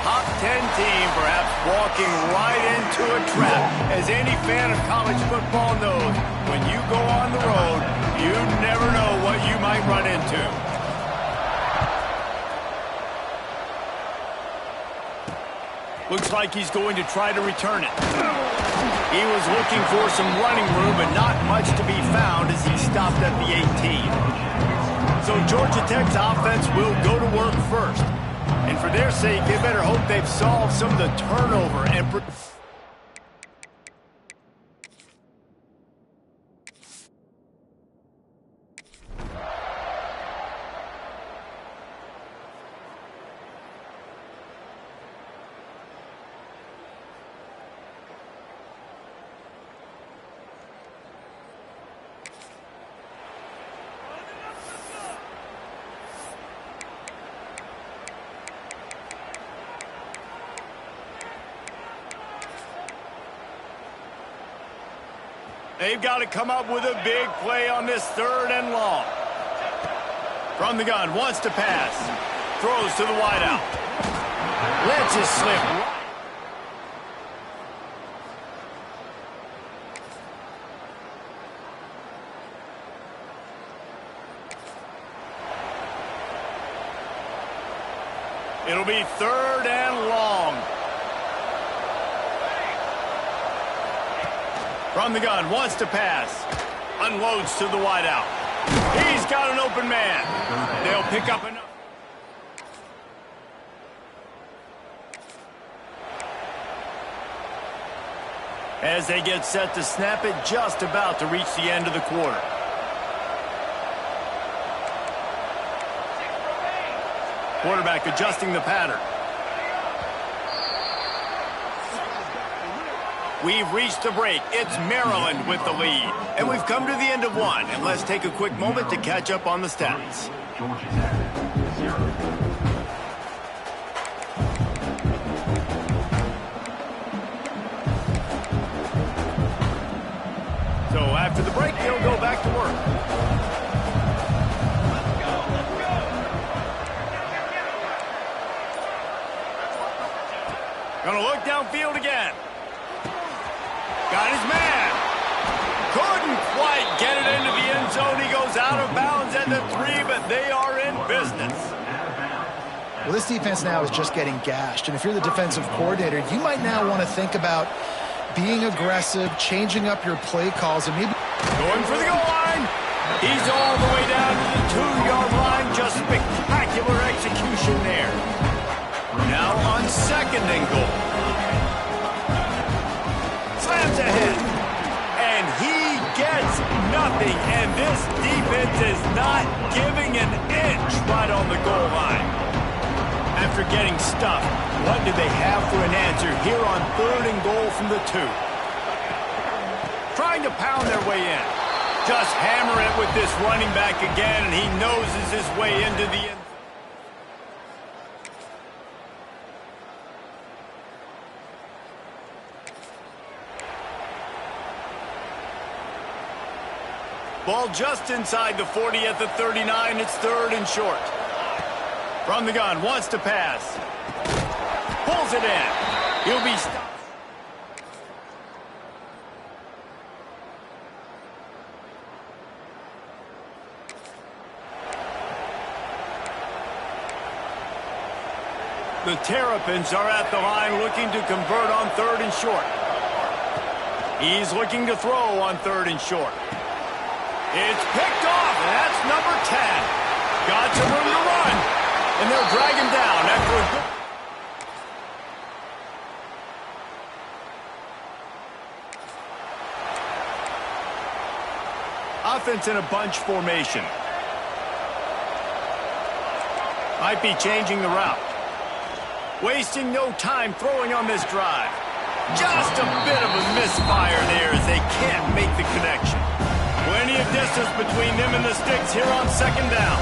top 10 team, perhaps walking right into a trap. As any fan of college football knows, when you go on the road, you never know what you might run into. Looks like he's going to try to return it. He was looking for some running room, but not much to be found as he stopped at the 18. So Georgia Tech's offense will go to work first. And for their sake, they better hope they've solved some of the turnover and... They've got to come up with a big play on this 3rd and long. From the gun, wants to pass. Throws to the wideout. Lets it slip. It'll be 3rd and long. From the gun, wants to pass. Unloads to the wideout. He's got an open man. They'll pick up enough. As they get set to snap it, just about to reach the end of the quarter. Quarterback adjusting the pattern. We've reached the break. It's Maryland with the lead. And we've come to the end of one. And let's take a quick moment to catch up on the stats. So after the break, they'll go back to work. Gonna look downfield again. Got his man. Couldn't quite get it into the end zone. He goes out of bounds at the 3, but they are in business. Well, this defense now is just getting gashed. And if you're the defensive coordinator, you might now want to think about being aggressive, changing up your play calls, and maybe... Going for the goal line. He's all the way down to the 2-yard line. Just spectacular execution there. Now on 2nd and goal. Slams ahead, and he gets nothing, and this defense is not giving an inch right on the goal line. After getting stuffed, what do they have for an answer here on 3rd and goal from the 2? Trying to pound their way in. Just hammer it with this running back again, and he noses his way into the end. Ball just inside the 40 at the 39. It's 3rd and short. From the gun, wants to pass. Pulls it in. He'll be stopped. The Terrapins are at the line looking to convert on 3rd and short. He's looking to throw on 3rd and short. It's picked off, and that's number 10. Got some room to run, and they'll drag him down after a good... Offense in a bunch formation. Might be changing the route. Wasting no time throwing on this drive. Just a bit of a misfire there as they can't make the connection. Plenty of distance between them and the sticks here on 2nd down.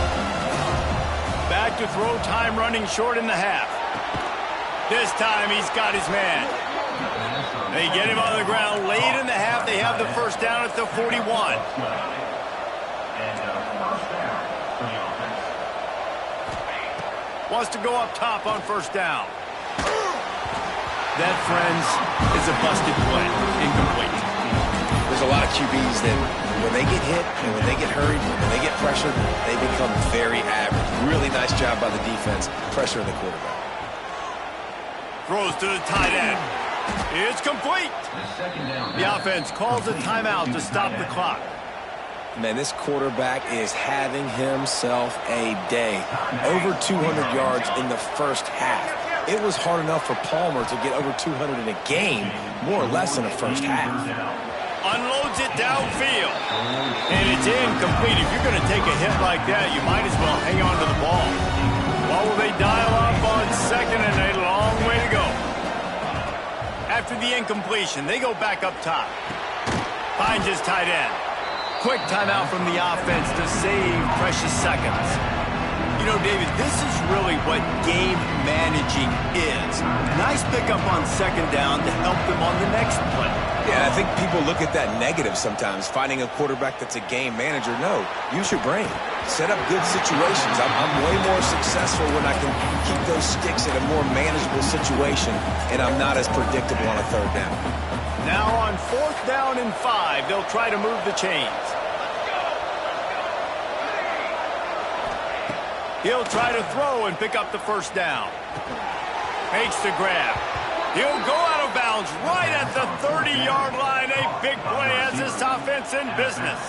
Back to throw time running short in the half. This time he's got his man. They get him on the ground late in the half. They have the 1st down at the 41. Wants to go up top on 1st down. That, friends, is a busted play. Incomplete. There's a lot of QBs that when they get hit and when they get hurried, when they get pressured, they become very average. Really nice job by the defense, pressuring the quarterback. Throws to the tight end. It's complete. The offense calls a timeout to stop the clock. Man, this quarterback is having himself a day. Over 200 yards in the first half. It was hard enough for Palmer to get over 200 in a game, more or less in the first half. Unloads it downfield. And it's incomplete. If you're going to take a hit like that, you might as well hang on to the ball. What will they dial up on second and a long way to go? After the incompletion, they go back up top. Finds his tight end. Quick timeout from the offense to save precious seconds. You know, David, this is really what game managing is. Nice pickup on second down to help them on the next play. Yeah, I think people look at that negative sometimes, finding a quarterback that's a game manager. No, use your brain. Set up good situations. I'm way more successful when I can keep those sticks in a more manageable situation, and I'm not as predictable on a third down. Now on 4th down and 5, they'll try to move the chains. He'll try to throw and pick up the first down. Makes the grab. He'll go out of bounds right at the 30-yard line. A big play has this offense in business.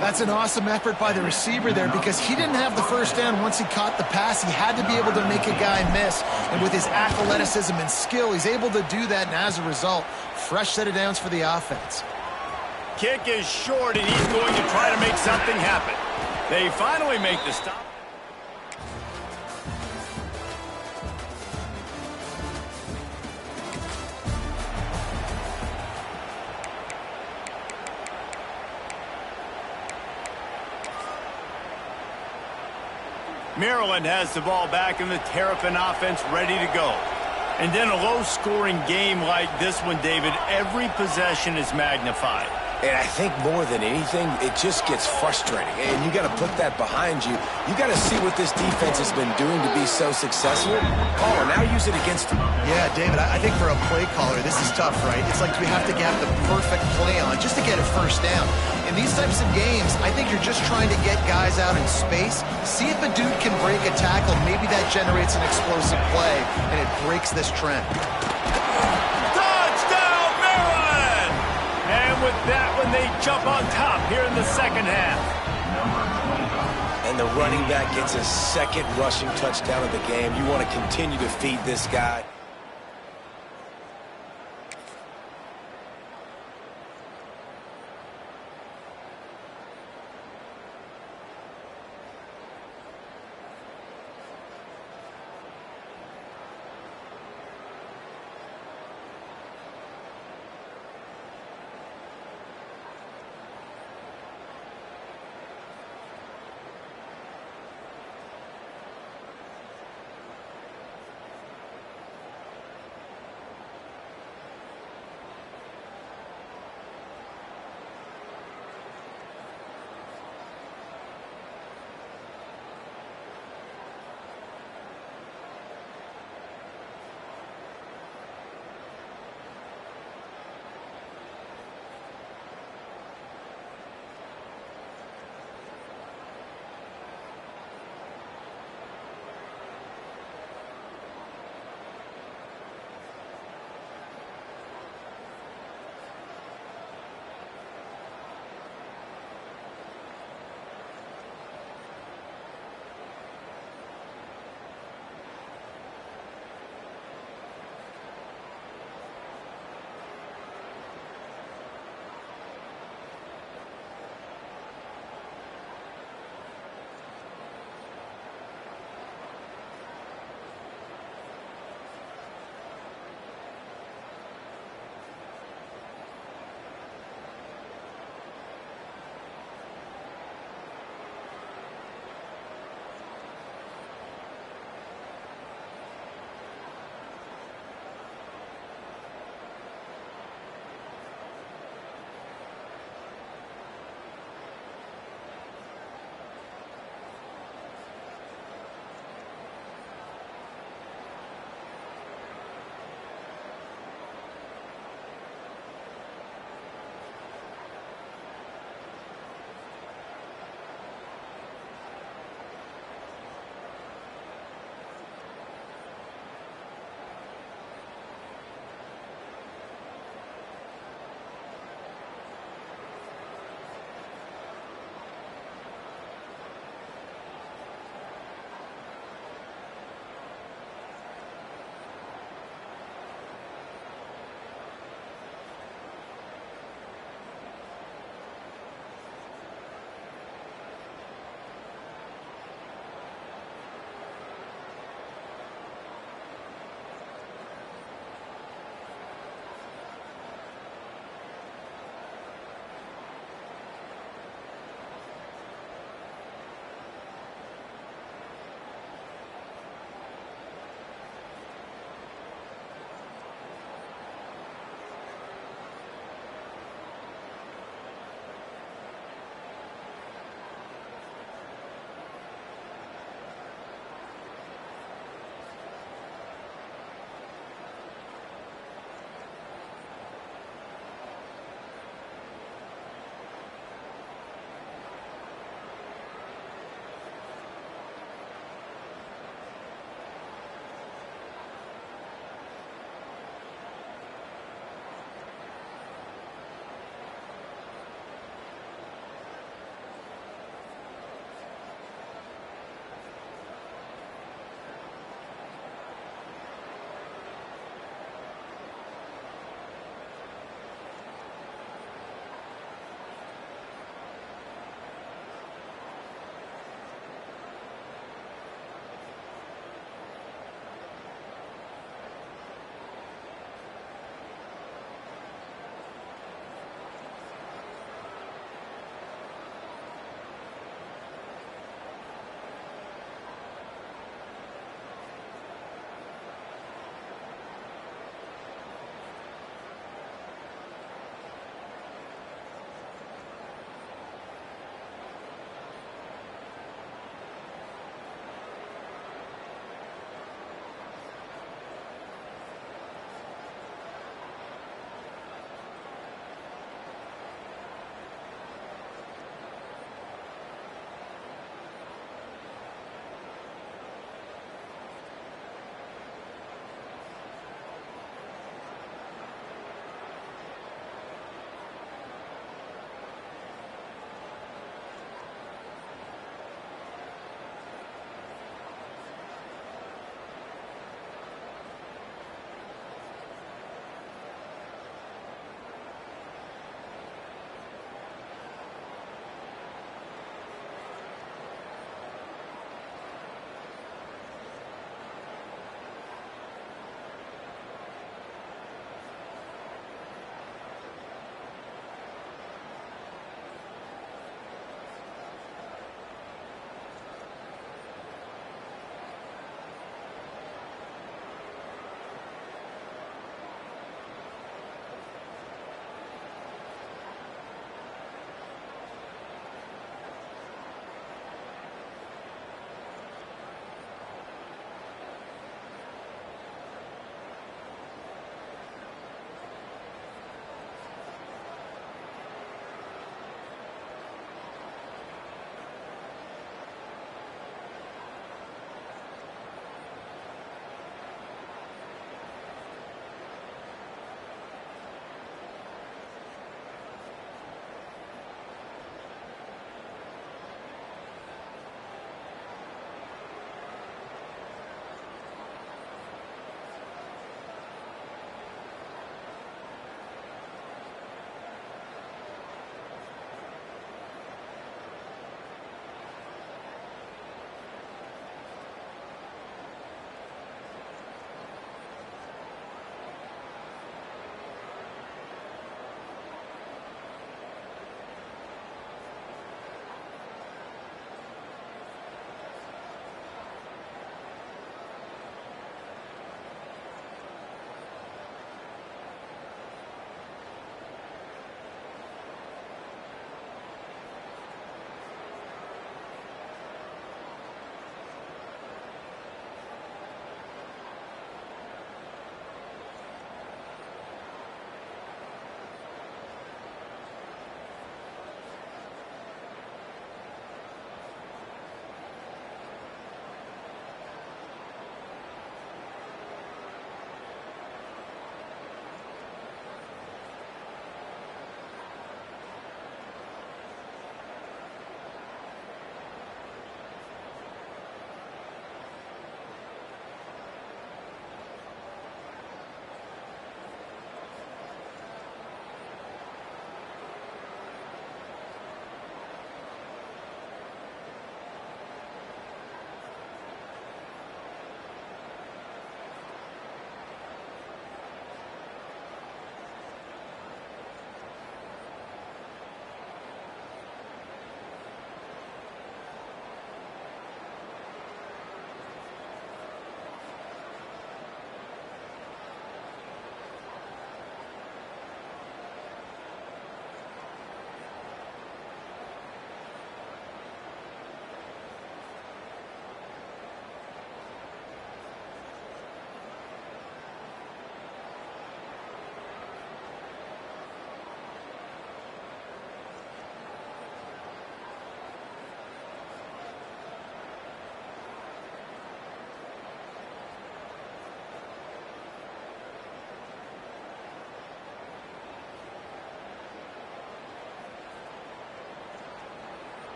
That's an awesome effort by the receiver there because he didn't have the first down once he caught the pass. He had to be able to make a guy miss. And with his athleticism and skill, he's able to do that. And as a result, fresh set of downs for the offense. Kick is short, and he's going to try to make something happen. They finally make the stop. Maryland has the ball back in the Terrapin offense ready to go. And then a low-scoring game like this one, David, every possession is magnified. And I think more than anything, it just gets frustrating. And you got to put that behind you. You got to see what this defense has been doing to be so successful. Caller, now use it against them. Yeah, David, I think for a play caller, this is tough, right? It's like we have to get the perfect play on just to get a first down. In these types of games, I think you're just trying to get guys out in space, see if a dude can break a tackle. Maybe that generates an explosive play, and it breaks this trend. Touchdown, Maryland! And with that one, they jump on top here in the second half. And the running back gets his second rushing touchdown of the game. You want to continue to feed this guy.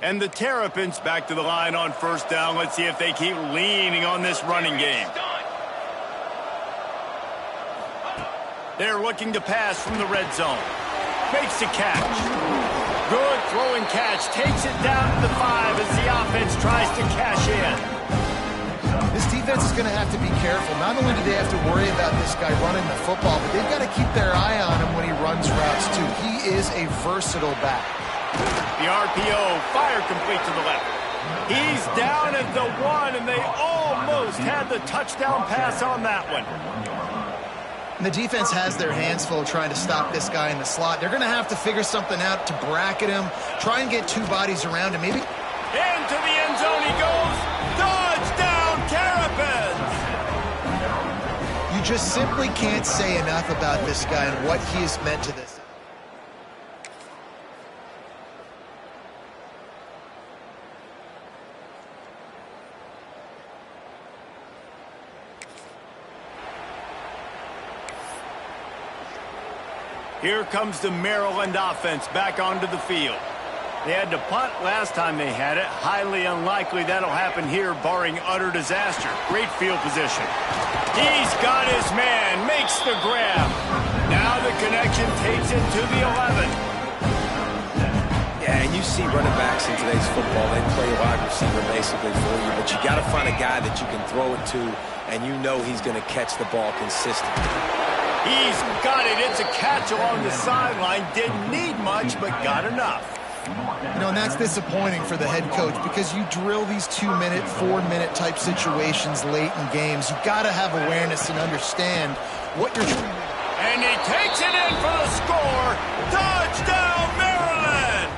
And the Terrapins back to the line on first down. Let's see if they keep leaning on this running game. They're looking to pass from the red zone. Makes the catch. Good throwing catch. Takes it down to the 5 as the offense tries to cash in. This defense is going to have to be careful. Not only do they have to worry about this guy running the football, but they've got to keep their eye on him when he runs routes too. He is a versatile back. The RPO, fire complete to the left. He's down at the 1, and they almost had the touchdown pass on that one. And the defense has their hands full trying to stop this guy in the slot. They're going to have to figure something out to bracket him, try and get two bodies around him. Maybe into the end zone he goes. Touchdown, Terrapins! You just simply can't say enough about this guy and what he has meant to this. Here comes the Maryland offense back onto the field. They had to punt last time they had it. Highly unlikely that'll happen here, barring utter disaster. Great field position. He's got his man, makes the grab. Now the connection takes it to the 11. Yeah, and you see running backs in today's football, they play wide receiver basically for you, but you got to find a guy that you can throw it to, and you know he's going to catch the ball consistently. He's got it. It's a catch along the sideline. Didn't need much, but got enough. You know, and that's disappointing for the head coach because you drill these 2-minute, 4-minute type situations late in games. You got to have awareness and understand what you're trying to do. And he takes it in for the score. Touchdown, Maryland!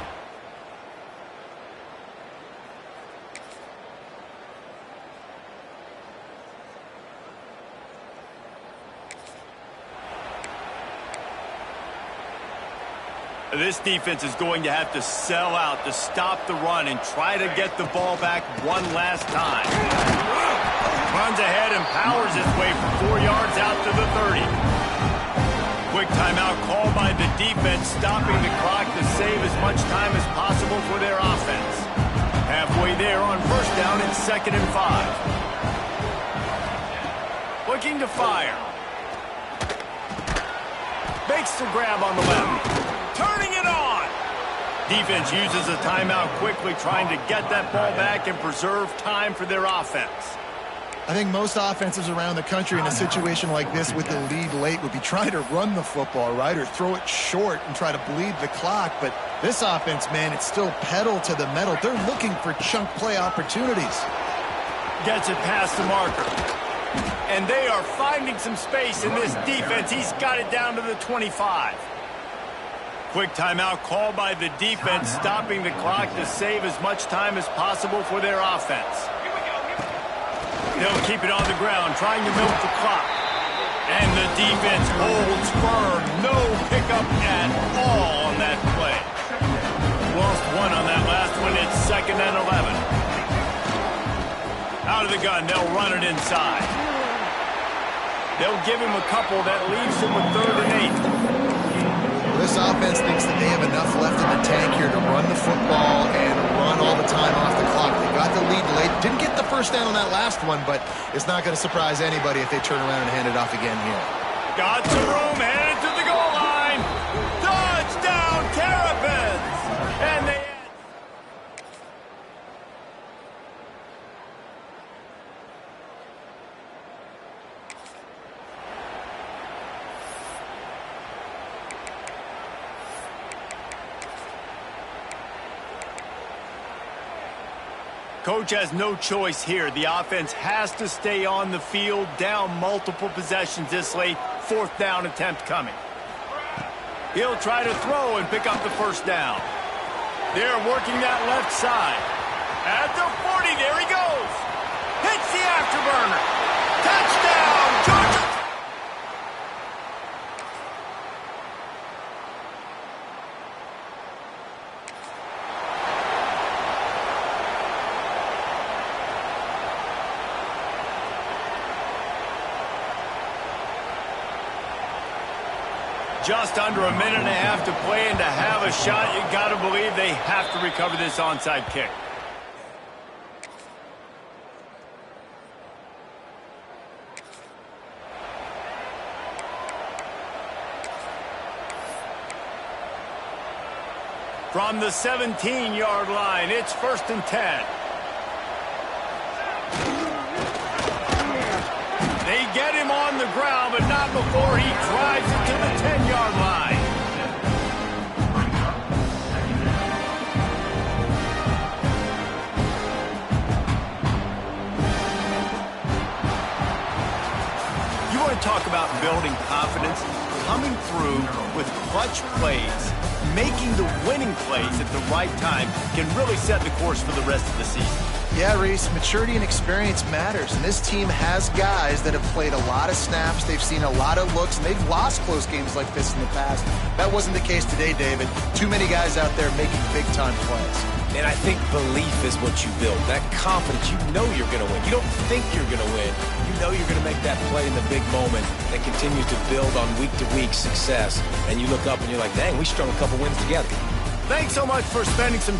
This defense is going to have to sell out to stop the run and try to get the ball back one last time. Runs ahead and powers his way for 4 yards out to the 30. Quick timeout called by the defense, stopping the clock to save as much time as possible for their offense. Halfway there on first down, it's 2nd and 5. Looking to fire. Makes the grab on the left. Turning it on. Defense uses a timeout quickly, trying to get that ball back and preserve time for their offense. I think most offenses around the country in a situation like this with the lead late would be trying to run the football, right, or throw it short and try to bleed the clock. But this offense, man, it's still pedal to the metal. They're looking for chunk play opportunities. Gets it past the marker. And they are finding some space in this defense. He's got it down to the 25. Quick timeout called by the defense, stopping the clock to save as much time as possible for their offense. They'll keep it on the ground, trying to milk the clock. And the defense holds firm. No pickup at all on that play. Lost one on that last one. It's 2nd and 11. Out of the gun, they'll run it inside. They'll give him a couple. That leaves him with 3rd and 8. This offense thinks that they have enough left in the tank here to run the football and run all the time off the clock. They got the lead late. Didn't get the first down on that last one, but it's not going to surprise anybody if they turn around and hand it off again here. Got some room, headed to the goal line. Touchdown, Terrapins! And they... Coach has no choice here. The offense has to stay on the field, down multiple possessions this late. 4th down attempt coming. He'll try to throw and pick up the first down. They're working that left side. At the 40, there he goes. Hits the afterburner. Touchdown, Georgia! Just under a minute and a half to play, and to have a shot, you got to believe they have to recover this onside kick. From the 17-yard line, it's 1st and 10. They get him on the ground, but not before he drives it to the 10-yard line. You want to talk about building confidence? Coming through with clutch plays, making the winning plays at the right time can really set the course for the rest of the season. Yeah, Reese, maturity and experience matters, and this team has guys that have played a lot of snaps, they've seen a lot of looks, and they've lost close games like this in the past. That wasn't the case today, David. Too many guys out there making big-time plays. And I think belief is what you build. That confidence, you know you're going to win. You don't think you're going to win. You know you're going to make that play in the big moment that continues to build on week-to-week success. And you look up and you're like, dang, we strung a couple wins together. Thanks so much for spending some